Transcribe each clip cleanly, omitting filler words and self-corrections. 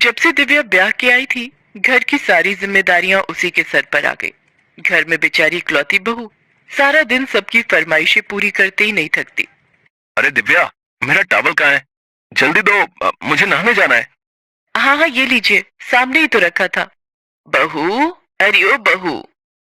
जब से दिव्या ब्याह के आई थी, घर की सारी जिम्मेदारियां उसी के सर पर आ गई। घर में बेचारी इकलौती बहू सारा दिन सबकी फरमाइशें पूरी करते ही नहीं थकती। अरे दिव्या, मेरा टॉवल कहाँ है? जल्दी दो, मुझे नहाने जाना है। हाँ हाँ, ये लीजिए, सामने ही तो रखा था। बहू, अरे ओ बहू,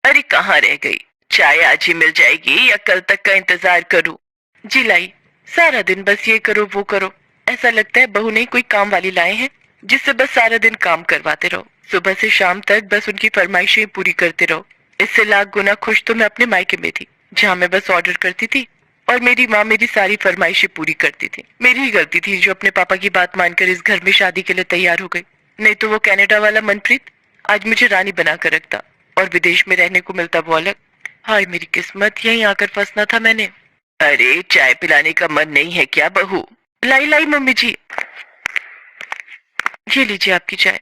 अरे कहाँ रह गई? चाय आज ही मिल जाएगी या कल तक का इंतजार करूं? जी लाई। सारा दिन बस ये करो वो करो। ऐसा लगता है बहू ने कोई काम वाली लाए हैं जिससे बस सारा दिन काम करवाते रहो। सुबह से शाम तक बस उनकी फरमाइशें पूरी करते रहो। इससे लाख गुना खुश तो मैं अपने मायके में थी, जहाँ मैं बस ऑर्डर करती थी और मेरी माँ मेरी सारी फरमाइशें पूरी करती थी। मेरी ही गलती थी जो अपने पापा की बात मानकर इस घर में शादी के लिए तैयार हो गई। नहीं तो वो कनाडा वाला मनप्रीत आज मुझे रानी बनाकर रखता और विदेश में रहने को मिलता वो अलग। हाय मेरी किस्मत, यहीं आकर फंसना था मैंने। अरे चाय पिलाने का मन नहीं है क्या बहू? लाई लाई मम्मी जी, ये लीजिए आपकी चाय।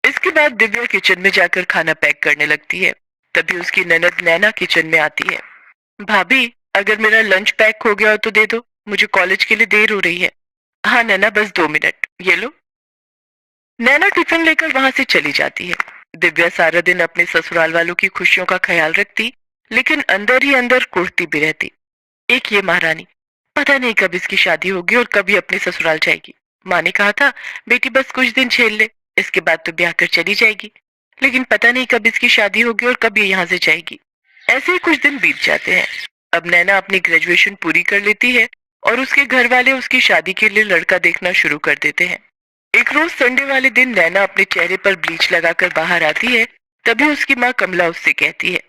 इसके बाद दिव्या किचन में जाकर खाना पैक करने लगती है। तभी उसकी ननद नैना किचन में आती है। भाभी, अगर मेरा लंच पैक हो गया हो तो दे दो, मुझे कॉलेज के लिए देर हो रही है। हाँ नैना, बस 2 मिनट, ये लो। नैना टिफिन लेकर वहां से चली जाती है। दिव्या सारा दिन अपने ससुराल वालों की खुशियों का ख्याल रखती, लेकिन अंदर ही अंदर कुढ़ती भी रहती। एक ये महारानी, पता नहीं कब इसकी शादी होगी और कब ये अपने ससुराल जाएगी। माँ ने कहा था बेटी बस कुछ दिन झेल ले, इसके बाद तो ब्याह कर चली जाएगी। लेकिन पता नहीं कब इसकी शादी होगी और कब ये यहाँ से जाएगी। ऐसे ही कुछ दिन बीत जाते हैं। अब नैना अपनी ग्रेजुएशन पूरी कर लेती है और उसके घर वाले उसकी शादी के लिए लड़का देखना शुरू कर देते हैं। एक रोज संडे वाले दिन नैना अपने चेहरे पर ब्लीच लगाकर बाहर आती है। तभी उसकी माँ कमला उससे कहती है,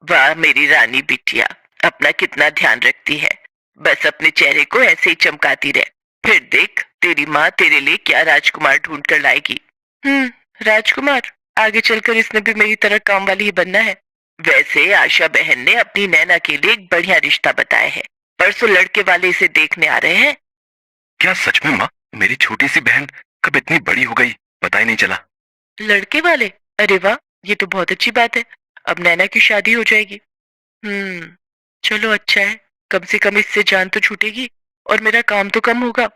वाह मेरी रानी बिटिया, अपना कितना ध्यान रखती है। बस अपने चेहरे को ऐसे ही चमकाती रहे, फिर देख तेरी माँ तेरे लिए क्या राजकुमार ढूंढ कर लाएगी। राजकुमार? आगे चलकर इसने भी मेरी तरह काम वाली ही बनना है। वैसे आशा बहन ने अपनी नैना के लिए एक बढ़िया रिश्ता बताया है। परसों लड़के वाले इसे देखने आ रहे हैं। क्या सच में माँ? मेरी छोटी सी बहन कब इतनी बड़ी हो गई, पता ही नहीं चला। लड़के वाले? अरे वाह, ये तो बहुत अच्छी बात है। अब नैना की शादी हो जाएगी। चलो अच्छा है, कम से कम इससे जान तो छूटेगी और मेरा काम तो कम होगा।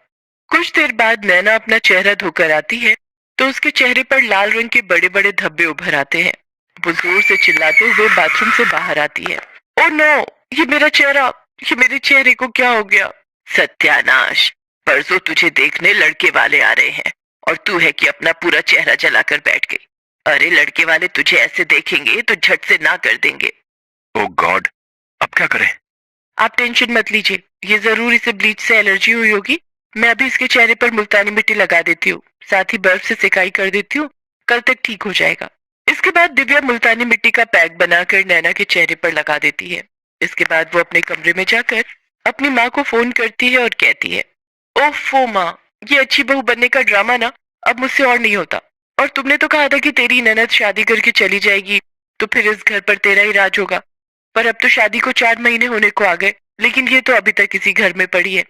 कुछ देर बाद नैना अपना चेहरा धोकर आती है तो उसके चेहरे पर लाल रंग के बड़े बड़े धब्बे उभर आते हैं। वो जोर से चिल्लाते हुए बाथरूम से बाहर आती है। ओ नो, ये मेरा चेहरा, ये मेरे चेहरे को क्या हो गया? सत्यानाश, परसों तुझे देखने लड़के वाले आ रहे हैं और तू है कि अपना पूरा चेहरा जलाकर बैठ गई। अरे लड़के वाले तुझे ऐसे देखेंगे तो झट से ना कर देंगे। ओ गॉड, अब क्या करें? आप टेंशन मत लीजिए, ये जरूर इसे ब्लीच से एलर्जी हुई होगी। मैं अभी इसके चेहरे पर मुल्तानी मिट्टी लगा देती हूँ, साथ ही बर्फ से सिकाई कर देती हूँ, कल तक ठीक हो जाएगा। इसके बाद दिव्या मुल्तानी मिट्टी का पैक बनाकर नैना के चेहरे पर लगा देती है। इसके बाद वो अपने कमरे में जाकर अपनी माँ को फोन करती है और कहती है, ओफो माँ, ये अच्छी बहू बनने का ड्रामा ना अब मुझसे और नहीं होता। और तुमने तो कहा था कि तेरी ननद शादी करके चली जाएगी तो फिर इस घर पर तेरा ही राज होगा। पर अब तो शादी को 4 महीने होने को आ गए, लेकिन ये तो अभी तक इसी घर में पड़ी है।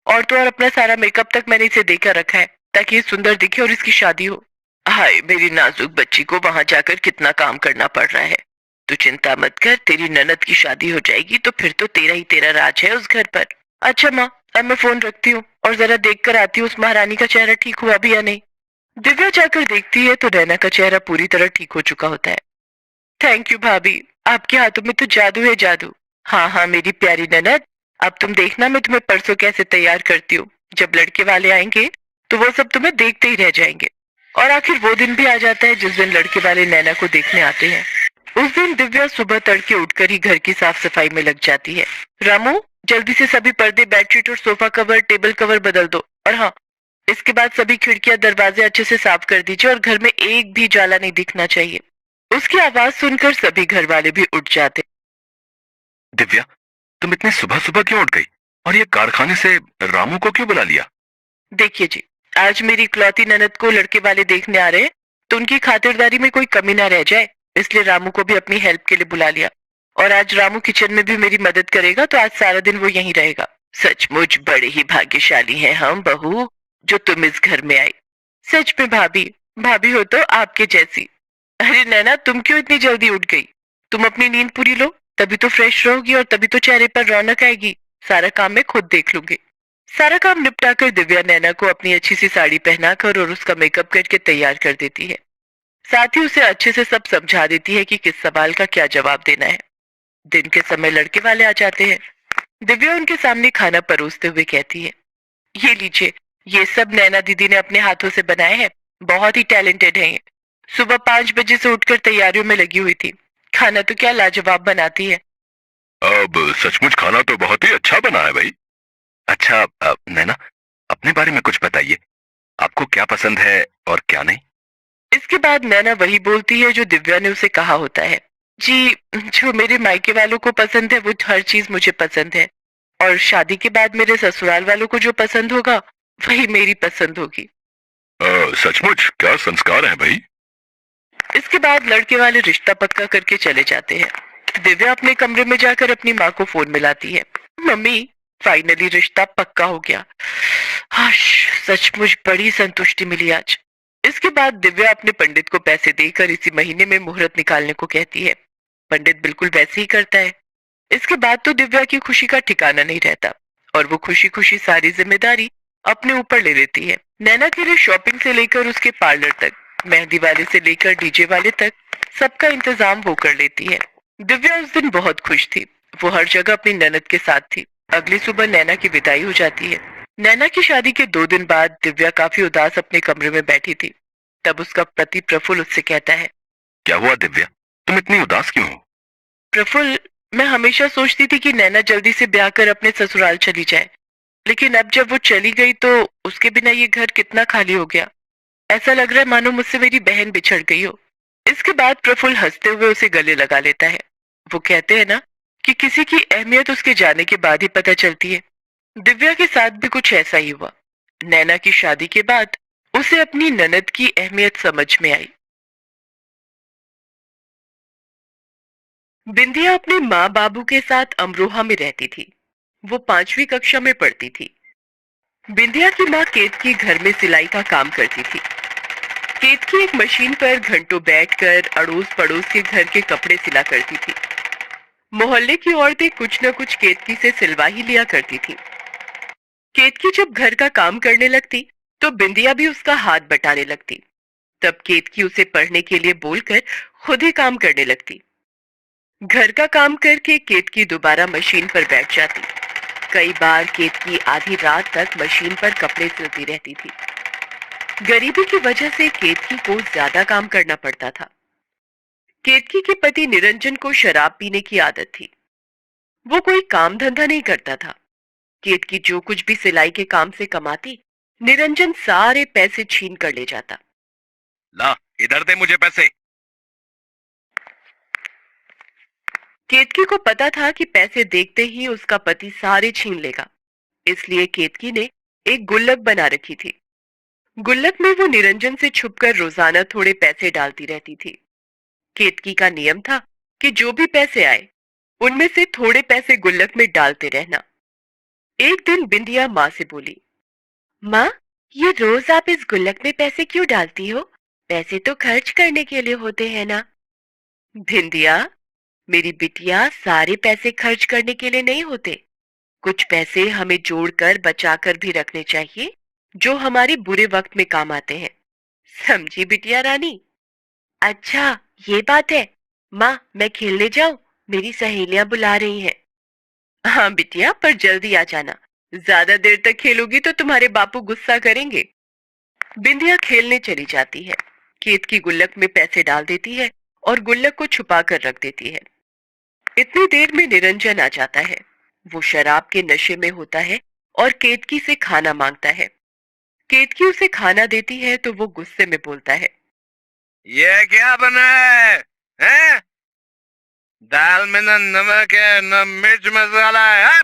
और तो और अपना सारा मेकअप तक मैंने इसे देखा रखा है ताकि ये सुंदर दिखे और इसकी शादी हो। हाय मेरी नाजुक बच्ची को वहां जाकर कितना काम करना पड़ रहा है। तू चिंता मत कर, तेरी ननद की शादी हो जाएगी तो फिर तो तेरा ही तेरा राज है उस घर पर। अच्छा माँ, अब मैं फोन रखती हूँ और जरा देख कर आती हूँ उस महारानी का चेहरा ठीक हुआ भी या नहीं। दिव्या जाकर देखती है तो नैना का चेहरा पूरी तरह ठीक हो चुका होता है। थैंक यू भाभी, आपके हाथों में तो जादू है जादू। हाँ हाँ मेरी प्यारी ननद, अब तुम देखना मैं तुम्हें परसों कैसे तैयार करती हूँ। जब लड़के वाले आएंगे तो वो सब तुम्हें देखते ही रह जाएंगे। और आखिर वो दिन भी आ जाता है जिस दिन लड़के वाले नैना को देखने आते हैं। उस दिन दिव्या सुबह तड़के उठकर ही घर की साफ सफाई में लग जाती है। रामू, जल्दी से सभी पर्दे, बेडशीट और सोफा कवर, टेबल कवर बदल दो। और हाँ, इसके बाद सभी खिड़कियां दरवाजे अच्छे से साफ कर दीजिए और घर में एक भी जाला नहीं दिखना चाहिए। उसकी आवाज सुनकर सभी घर वाले भी उठ जाते। दिव्या, तुम इतनी सुबह सुबह क्यों उठ गई और ये कारखाने से रामू को क्यों बुला लिया? देखिए जी, आज मेरी इकलौती ननद को लड़के वाले देखने आ रहे हैं तो उनकी खातिरदारी में कोई कमी ना रह जाए, इसलिए रामू को भी अपनी हेल्प के लिए बुला लिया। और आज रामू किचन में भी मेरी मदद करेगा तो आज सारा दिन वो यहीं रहेगा। सचमुच बड़े ही भाग्यशाली हैं हम बहू, जो तुम इस घर में आई। सच में भाभी, भाभी हो तो आपके जैसी। अरे नैना, तुम क्यों इतनी जल्दी उठ गई? तुम अपनी नींद पूरी लो, तभी तो फ्रेश रहोगी और तभी तो चेहरे पर रौनक आएगी। सारा काम मैं खुद देख लूंगी। सारा काम निपटाकर दिव्या नैना को अपनी अच्छी सी साड़ी पहनाकर और उसका मेकअप करके तैयार कर देती है। साथ ही उसे अच्छे से सब समझा देती है कि किस सवाल का क्या जवाब देना है। दिन के समय लड़के वाले आ जाते हैं। दिव्या उनके सामने खाना परोसते हुए कहती है, ये लीजिए, ये सब नैना दीदी ने अपने हाथों से बनाए हैं। बहुत ही टैलेंटेड है ये। सुबह 5 बजे से उठकर तैयारियों में लगी हुई थी। खाना तो क्या लाजवाब बनाती है। अब सचमुच खाना तो बहुत ही अच्छा बना है भाई। अच्छा नैना, अपने बारे में कुछ बताइए। आपको क्या पसंद है और क्या नहीं? इसके बाद नैना वही बोलती है जो दिव्या ने उसे कहा होता है। जी, जो मेरे मायके वालों को पसंद है वो हर चीज मुझे पसंद है, और शादी के बाद मेरे ससुराल वालों को जो पसंद होगा वही मेरी पसंद होगी। सचमुच क्या संस्कार है भाई। इसके बाद लड़के वाले रिश्ता पक्का करके चले जाते हैं। दिव्या अपने कमरे में जाकर अपनी माँ को फोन मिलाती है। मम्मी, फाइनली रिश्ता पक्का हो गया। हाश, सचमुच बड़ी संतुष्टि मिली आज। इसके बाद दिव्या अपने पंडित को पैसे देकर इसी महीने में मुहूर्त निकालने को कहती है। पंडित बिल्कुल वैसे ही करता है। इसके बाद तो दिव्या की खुशी का ठिकाना नहीं रहता और वो खुशी खुशी सारी जिम्मेदारी अपने ऊपर ले लेती है। नैना के लिए शॉपिंग से लेकर उसके पार्लर तक, मेहंदी वाले से लेकर डीजे वाले तक सबका इंतजाम वो कर लेती है। दिव्या उस दिन बहुत खुश थी। वो हर जगह अपनी ननद के साथ थी। अगली सुबह नैना की विदाई हो जाती है। नैना की शादी के 2 दिन बाद दिव्या काफी उदास अपने कमरे में बैठी थी। तब उसका पति प्रफुल्ल उससे कहता है, क्या हुआ दिव्या, तुम इतनी उदास क्यों हो? प्रफुल्ल, मैं हमेशा सोचती थी कि नैना जल्दी से ब्याह कर अपने ससुराल चली जाए, लेकिन अब जब वो चली गई तो उसके बिना ये घर कितना खाली हो गया। ऐसा लग रहा है मानो मुझसे मेरी बहन बिछड़ गई हो। इसके बाद प्रफुल्ल हंसते हुए उसे गले लगा लेता है। वो कहते हैं ना कि किसी की अहमियत उसके जाने के बाद ही पता चलती है। दिव्या के साथ भी कुछ ऐसा ही हुआ। नैना की शादी के बाद उसे अपनी ननद की अहमियत समझ में आई। बिंदिया अपने माँ बाबू के साथ अमरोहा में रहती थी। वो 5वीं कक्षा में पढ़ती थी। बिंदिया की माँ केतकी घर में सिलाई का काम करती थी। केतकी एक मशीन पर घंटों बैठकर अड़ोस पड़ोस के घर के कपड़े सिला करती थी। मोहल्ले की औरतें कुछ न कुछ केतकी से सिलवा ही लिया करती थी। केतकी जब घर का काम करने लगती तो बिंदिया भी उसका हाथ बटाने लगती। तब केतकी उसे पढ़ने के लिए बोलकर खुद ही काम करने लगती। घर का काम करके केतकी दोबारा मशीन पर बैठ जाती। कई बार केतकी आधी रात तक मशीन पर कपड़े सिलती रहती थी। गरीबी की वजह से केतकी को ज्यादा काम करना पड़ता था। केतकी के पति निरंजन को शराब पीने की आदत थी। वो कोई काम धंधा नहीं करता था। केतकी जो कुछ भी सिलाई के काम से कमाती, निरंजन सारे पैसे छीन कर ले जाता। ला, इधर दे मुझे पैसे। केतकी को पता था कि पैसे देखते ही उसका पति सारे छीन लेगा, इसलिए केतकी ने एक गुल्लक बना रखी थी। गुल्लक में वो निरंजन से छुपकर रोजाना थोड़े पैसे डालती रहती थी। केतकी का नियम था कि जो भी पैसे आए उनमें से थोड़े पैसे गुल्लक में डालते रहना। एक दिन बिंदिया माँ से बोली, माँ, ये रोज आप इस गुल्लक में पैसे क्यों डालती हो? पैसे तो खर्च करने के लिए होते हैं ना। बिंदिया, मेरी बिटिया, सारे पैसे खर्च करने के लिए नहीं होते। कुछ पैसे हमें जोड़कर बचाकर भी रखने चाहिए, जो हमारे बुरे वक्त में काम आते हैं। समझी बिटिया रानी? अच्छा, ये बात है। माँ, मैं खेलने जाऊं? मेरी सहेलियां बुला रही हैं। हाँ बिटिया, पर जल्दी आ जाना। ज्यादा देर तक खेलोगी तो तुम्हारे बापू गुस्सा करेंगे। बिंदिया खेलने चली जाती है। खेत की गुल्लक में पैसे डाल देती है और गुल्लक को छुपा कर रख देती है। इतनी देर में निरंजन आ जाता है। वो शराब के नशे में होता है और केतकी से खाना मांगता है। केतकी उसे खाना देती है तो वो गुस्से में बोलता है, ये क्या बना है? हैं? दाल में न नमक है न मिर्च मसाला है।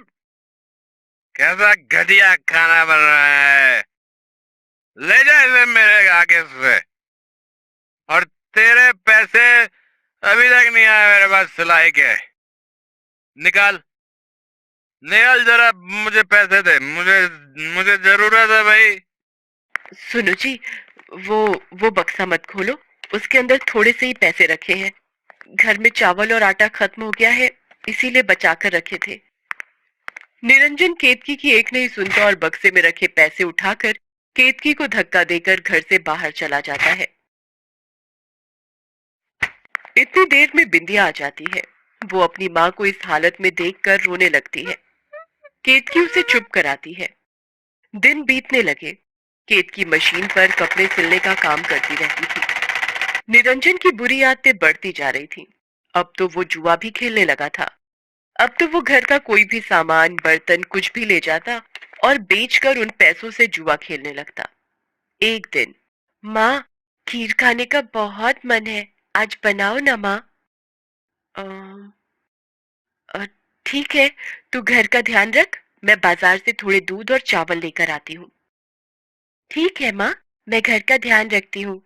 कैसा घटिया खाना बन रहा है। ले जा इसे मेरे आगे से। और तेरे पैसे अभी तक नहीं आए मेरे पास सिलाई के। निकाल, निकाल जरा, मुझे पैसे दे। मुझे मुझे जरूरत है भाई। सुनो जी, वो बक्सा मत खोलो। उसके अंदर थोड़े से ही पैसे रखे हैं। घर में चावल और आटा खत्म हो गया है, इसीलिए बचा कर रखे थे। निरंजन केतकी की एक नहीं सुनता और बक्से में रखे पैसे उठाकर केतकी को धक्का देकर घर से बाहर चला जाता है। इतनी देर में बिंदिया आ जाती है। वो अपनी माँ को इस हालत में देखकर रोने लगती है। केतकी उसे चुप कराती है। दिन बीतने लगे। केतकी मशीन पर कपड़े सिलने का काम करती रहती थी। निरंजन की बुरी आदतें बढ़ती जा रही थी। अब तो वो जुआ भी खेलने लगा था। अब तो वो घर का कोई भी सामान, बर्तन कुछ भी ले जाता और बेचकर उन पैसों से जुआ खेलने लगता। एक दिन, माँ, खीर खाने का बहुत मन है, आज बनाओ ना माँ। अम, अ, ठीक है, तू घर का ध्यान रख, मैं बाजार से थोड़े दूध और चावल लेकर आती हूँ। ठीक है माँ, मैं घर का ध्यान रखती हूँ।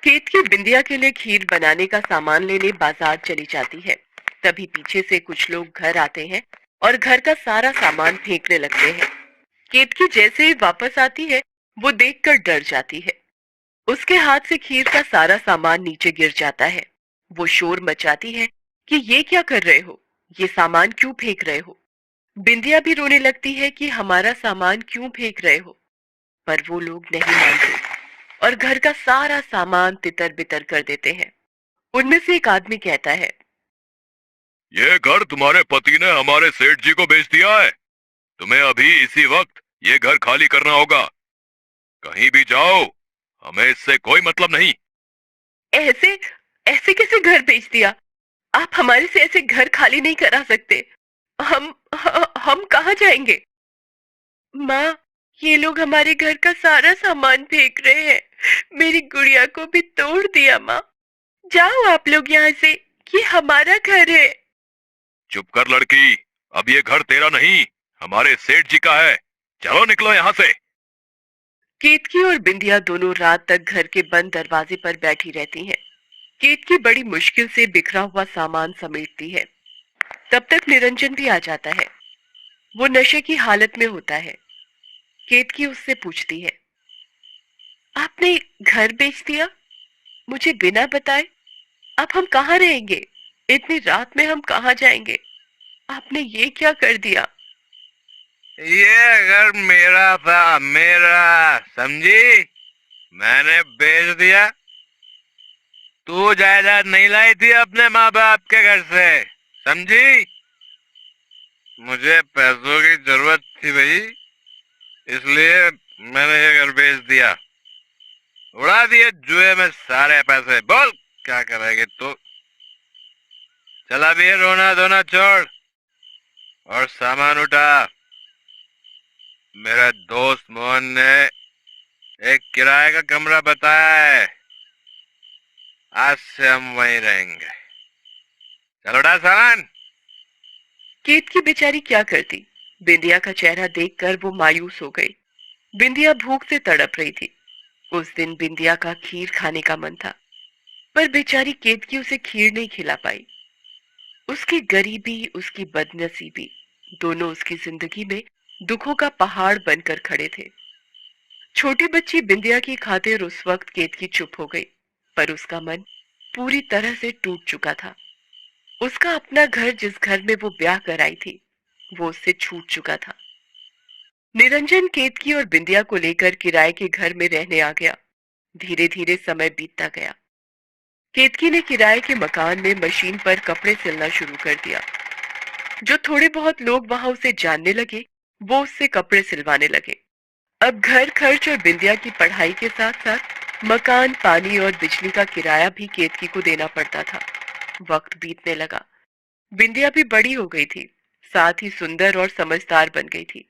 केत की बिंदिया के लिए खीर बनाने का सामान लेने बाजार चली जाती है। तभी पीछे से कुछ लोग घर आते हैं और घर का सारा सामान फेंकने लगते हैं। केतकी जैसे ही वापस आती है, वो देखकर डर जाती है। उसके हाथ से खीर का सारा सामान नीचे गिर जाता है। वो शोर मचाती है कि ये क्या कर रहे हो, ये सामान क्यों फेंक रहे हो। बिंदिया भी रोने लगती है कि हमारा सामान क्यों फेंक रहे हो, पर वो लोग नहीं मानते और घर का सारा सामान तितर बितर कर देते हैं। उनमें से एक आदमी कहता है, ये घर तुम्हारे पति ने हमारे सेठ जी को बेच दिया है। तुम्हें अभी इसी वक्त ये घर खाली करना होगा। कहीं भी जाओ, हमें इससे कोई मतलब नहीं। ऐसे ऐसे कैसे घर बेच दिया? आप हमारे से ऐसे घर खाली नहीं करा सकते। हम कहाँ जाएंगे? माँ, ये लोग हमारे घर का सारा सामान फेंक रहे हैं। मेरी गुड़िया को भी तोड़ दिया। माँ, जाओ आप लोग यहाँ से, ये हमारा घर है। चुप कर लड़की, अब ये घर तेरा नहीं, हमारे सेठ जी का है। चलो निकलो यहाँ से। केतकी और बिंदिया दोनों रात तक घर के बंद दरवाजे पर बैठी रहती हैं। केतकी बड़ी मुश्किल से बिखरा हुआ सामान समेटती है। तब तक निरंजन भी आ जाता है। वो नशे की हालत में होता है। केतकी उससे पूछती है, आपने घर बेच दिया, मुझे बिना बताए? अब हम कहाँ रहेंगे? इतनी रात में हम कहाँ जाएंगे? आपने ये क्या कर दिया? ये घर मेरा था, मेरा, समझी? मैंने बेच दिया। तू जायदाद नहीं लाई थी अपने माँ बाप के घर से, समझी? मुझे पैसों की जरूरत थी भाई, इसलिए मैंने ये घर बेच दिया। उड़ा दिए जुए में सारे पैसे। बोल क्या करेगी तू? चला भी रोना धोना छोड़ और सामान उठा। मेरे दोस्त मोहन ने एक किराए का कमरा बताया है, आज से हम वहीं रहेंगे। चल उठा सामान। केत की बेचारी क्या करती? बिंदिया का चेहरा देखकर वो मायूस हो गई। बिंदिया भूख से तड़प रही थी। उस दिन बिंदिया का खीर खाने का मन था, पर बेचारी केतकी उसे खीर नहीं खिला पाई। उसकी गरीबी, उसकी बदनसीबी, दोनों उसकी जिंदगी में दुखों का पहाड़ बनकर खड़े थे। छोटी बच्ची बिंदिया की खातिर उस वक्त केतकी चुप हो गई, पर उसका मन पूरी तरह से टूट चुका था। उसका अपना घर, जिस घर में वो ब्याह कराई थी, वो उससे छूट चुका था। निरंजन केतकी और बिंदिया को लेकर किराए के घर में रहने आ गया। धीरे धीरे समय बीतता गया। केतकी ने किराए के मकान में मशीन पर कपड़े सिलना शुरू कर दिया। जो थोड़े बहुत लोग वहां उसे जानने लगे, वो उससे कपड़े सिलवाने लगे। अब घर खर्च और बिंदिया की पढ़ाई के साथ साथ मकान, पानी और बिजली का किराया भी केतकी को देना पड़ता था। वक्त बीतने लगा। बिंदिया भी बड़ी हो गई थी, साथ ही सुंदर और समझदार बन गई थी।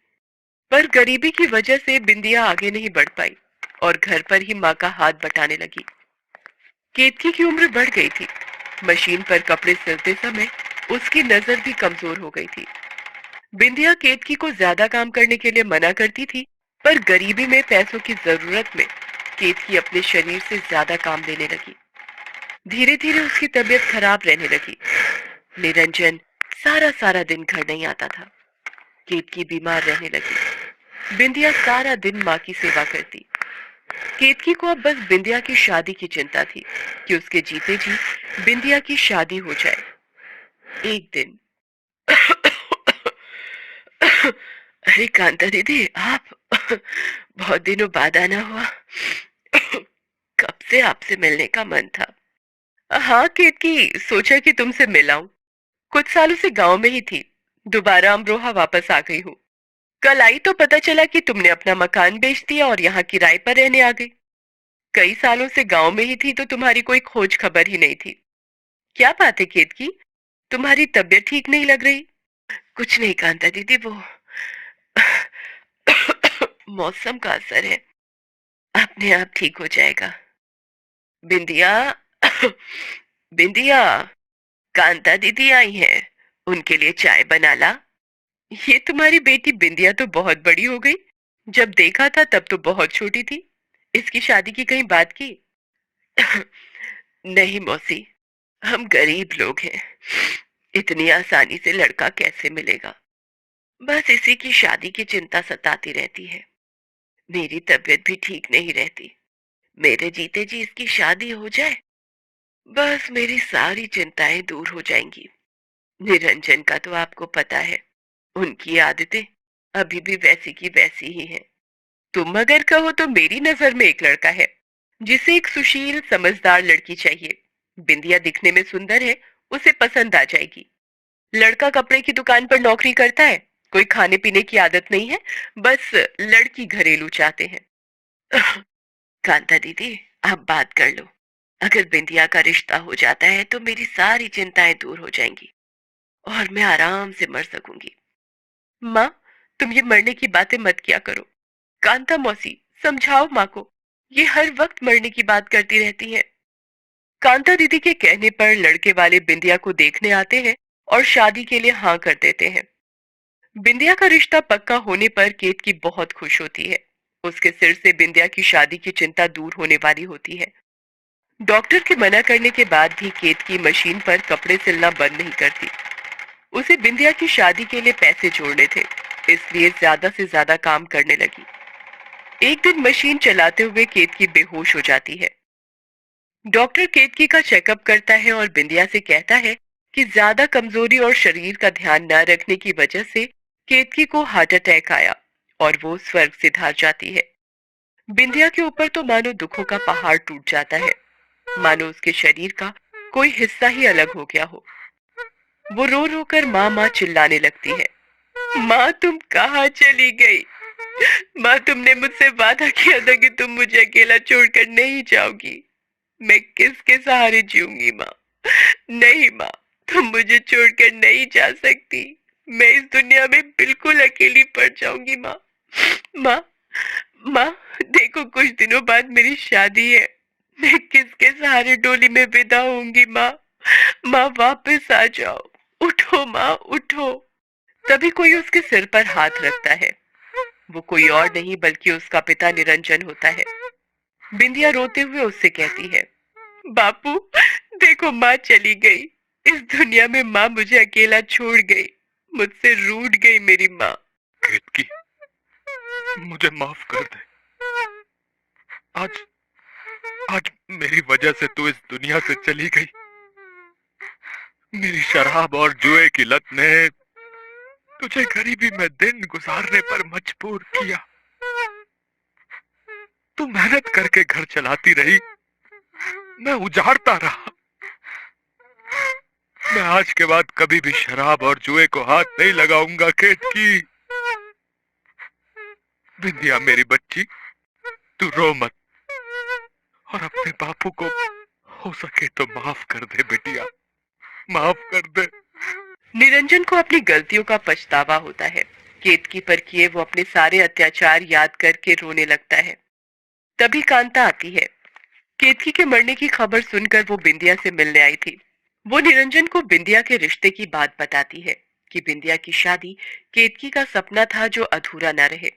पर गरीबी की वजह से बिंदिया आगे नहीं बढ़ पाई और घर पर ही माँ का हाथ बटाने लगी। केतकी की उम्र बढ़ गई थी। मशीन पर कपड़े सिलते समय उसकी नजर भी कमजोर हो गई थी। बिंदिया केतकी को ज्यादा काम करने के लिए मना करती थी, पर गरीबी में पैसों की जरूरत में केतकी अपने शरीर से ज्यादा काम देने लगी। धीरे धीरे उसकी तबीयत खराब रहने लगी। निरंजन सारा सारा दिन घर नहीं आता था। केतकी बीमार रहने लगी। बिंदिया सारा दिन माँ की सेवा करती। केतकी को अब बस बिंदिया की शादी की चिंता थी कि उसके जीते जी बिंदिया की शादी हो जाए। एक दिन अरे कांता दीदी, आप बहुत दिनों बाद आना हुआ। कब से आपसे मिलने का मन था। हाँ केतकी, सोचा कि तुमसे मिलाऊं। कुछ सालों से गांव में ही थी, दोबारा अमरोहा वापस आ गई हूँ। कल आई तो पता चला कि तुमने अपना मकान बेच दिया और यहाँ किराए पर रहने आ गई। कई सालों से गांव में ही थी तो तुम्हारी कोई खोज खबर ही नहीं थी। क्या बात है केतकी, तुम्हारी तबीयत ठीक नहीं लग रही। कुछ नहीं कांता दीदी, वो मौसम का असर है, अपने आप ठीक हो जाएगा। बिंदिया, बिंदिया, कांता दीदी आई हैं, उनके लिए चाय बना ला। ये तुम्हारी बेटी बिंदिया तो बहुत बड़ी हो गई, जब देखा था तब तो बहुत छोटी थी। इसकी शादी की कहीं बात की? नहीं मौसी, हम गरीब लोग हैं, इतनी आसानी से लड़का कैसे मिलेगा। बस इसी की शादी की चिंता सताती रहती है। मेरी तबीयत भी ठीक नहीं रहती। मेरे जीते जी इसकी शादी हो जाए, बस मेरी सारी चिंताएं दूर हो जाएंगी। निरंजन का तो आपको पता है, उनकी आदतें अभी भी वैसी की वैसी ही हैं। तुम अगर कहो तो मेरी नजर में एक लड़का है, जिसे एक सुशील समझदार लड़की चाहिए। बिंदिया दिखने में सुंदर है, उसे पसंद आ जाएगी। लड़का कपड़े की दुकान पर नौकरी करता है, कोई खाने पीने की आदत नहीं है, बस लड़की घरेलू चाहते हैं। कांता दीदी, आप बात कर लो। अगर बिंदिया का रिश्ता हो जाता है तो मेरी सारी चिंताएं दूर हो जाएंगी और मैं आराम से मर सकूंगी। माँ, तुम ये मरने की बातें मत किया करो। कांता मौसी, समझाओ माँ को, ये हर वक्त मरने की बात करती रहती है। कांता दीदी के कहने पर लड़के वाले बिंदिया को देखने आते हैं और शादी के लिए हाँ कर देते हैं। बिंदिया का रिश्ता पक्का होने पर केतकी बहुत खुश होती है। उसके सिर से बिंदिया की शादी की चिंता दूर होने वाली होती है। डॉक्टर के मना करने के बाद भी केतकी मशीन पर कपड़े सिलना बंद नहीं करती। उसे बिंदिया की शादी के लिए पैसे जोड़ने थे, इसलिए ज्यादा से ज्यादा काम करने लगी। एक दिन मशीन चलाते हुए केतकी बेहोश हो जाती है। डॉक्टर केतकी का चेकअप करता है और बिंदिया से कहता है कि ज्यादा कमजोरी और शरीर का ध्यान न रखने की वजह से केतकी को हार्ट अटैक आया और वो स्वर्ग सिधार जाती है। बिंदिया के ऊपर तो मानो दुखों का पहाड़ टूट जाता है, मानो उसके शरीर का कोई हिस्सा ही अलग हो गया हो। वो रो रो कर माँ माँ चिल्लाने लगती है। माँ, तुम कहाँ चली गई? माँ, तुमने मुझसे वादा किया था कि तुम मुझे अकेला छोड़कर नहीं जाओगी। मैं किसके सहारे जीऊंगी माँ? नहीं माँ, तुम मुझे छोड़कर नहीं जा सकती। मैं इस दुनिया में बिल्कुल अकेली पड़ जाऊंगी माँ। माँ, माँ, देखो कुछ दिनों बाद मेरी शादी है। मैं किसके सहारे डोली में विदा होंगी माँ? माँ, वापस आ जाओ। उठो माँ, उठो। तभी कोई उसके सिर पर हाथ रखता है। वो कोई और नहीं बल्कि उसका पिता निरंजन होता है। बिंदिया रोते हुए उससे कहती है, बापू, देखो माँ चली गई। इस दुनिया में माँ मुझे अकेला छोड़ गई। मुझसे रूठ गई मेरी माँ। केतकी, मुझे माफ कर दे। आज आज मेरी वजह से तू इस दुनिया से चली गई। मेरी शराब और जुए की लत ने तुझे गरीबी में दिन गुजारने पर मजबूर किया। तू मेहनत करके घर चलाती रही, मैं उजाड़ता रहा। मैं आज के बाद कभी भी शराब और जुए को हाथ नहीं लगाऊंगा केतकी। बिंदिया मेरी बच्ची, तू रो मत और अपने बापू को हो सके तो माफ कर दे बिटिया, माफ कर दे। निरंजन को अपनी गलतियों का पछतावा होता है। केतकी पर किए वो अपने सारे अत्याचार याद करके रोने लगता है। तभी कांता आती है। केतकी के मरने की खबर सुनकर वो बिंदिया से मिलने आई थी। वो निरंजन को बिंदिया के रिश्ते की बात बताती है कि बिंदिया की शादी केतकी का सपना था जो अधूरा न रहे।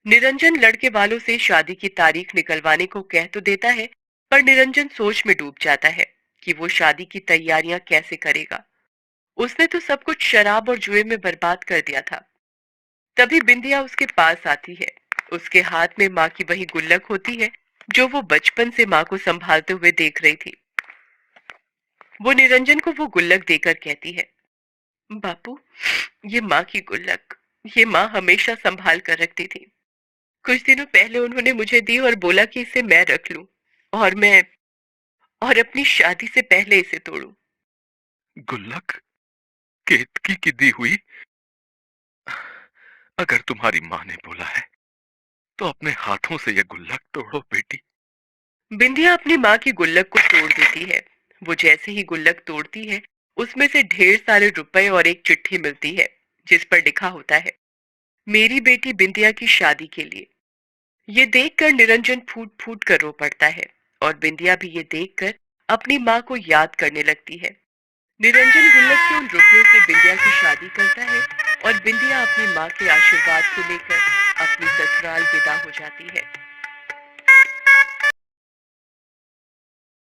निरंजन लड़के वालों से शादी की तारीख निकलवाने को कह तो देता है, पर निरंजन सोच में डूब जाता है कि वो शादी की तैयारियां कैसे करेगा। उसने तो सब कुछ शराब और जुए में बर्बाद कर दिया था। तभी बिंदिया उसके पास आती है। उसके हाथ में माँ की वही गुल्लक होती है जो वो बचपन से माँ को संभालते हुए देख रही थी। वो निरंजन को वो गुल्लक देकर कहती है, बापू, ये माँ की गुल्लक, ये माँ हमेशा संभाल कर रखती थी। कुछ दिनों पहले उन्होंने मुझे दी और बोला कि इसे मैं रख लूं और मैं और अपनी शादी से पहले इसे तोड़ूं। गुल्लक केतकी की दी हुई। अगर तुम्हारी माँ ने बोला है तो अपने हाथों से यह गुल्लक तोड़ो बेटी। बिंदिया अपनी माँ की गुल्लक को तोड़ देती है। वो जैसे ही गुल्लक तोड़ती है, उसमें से ढेर सारे रुपए और एक चिट्ठी मिलती है, जिस पर लिखा होता है, मेरी बेटी बिंदिया की शादी के लिए। ये देखकर निरंजन फूट फूट कर रो पड़ता है और बिंदिया भी ये देखकर अपनी माँ को याद करने लगती है। निरंजन गुल्लक के उन रुपयों से बिंदिया की शादी करता है और बिंदिया अपनी माँ के आशीर्वाद को लेकर अपनी ससुराल विदा हो जाती है।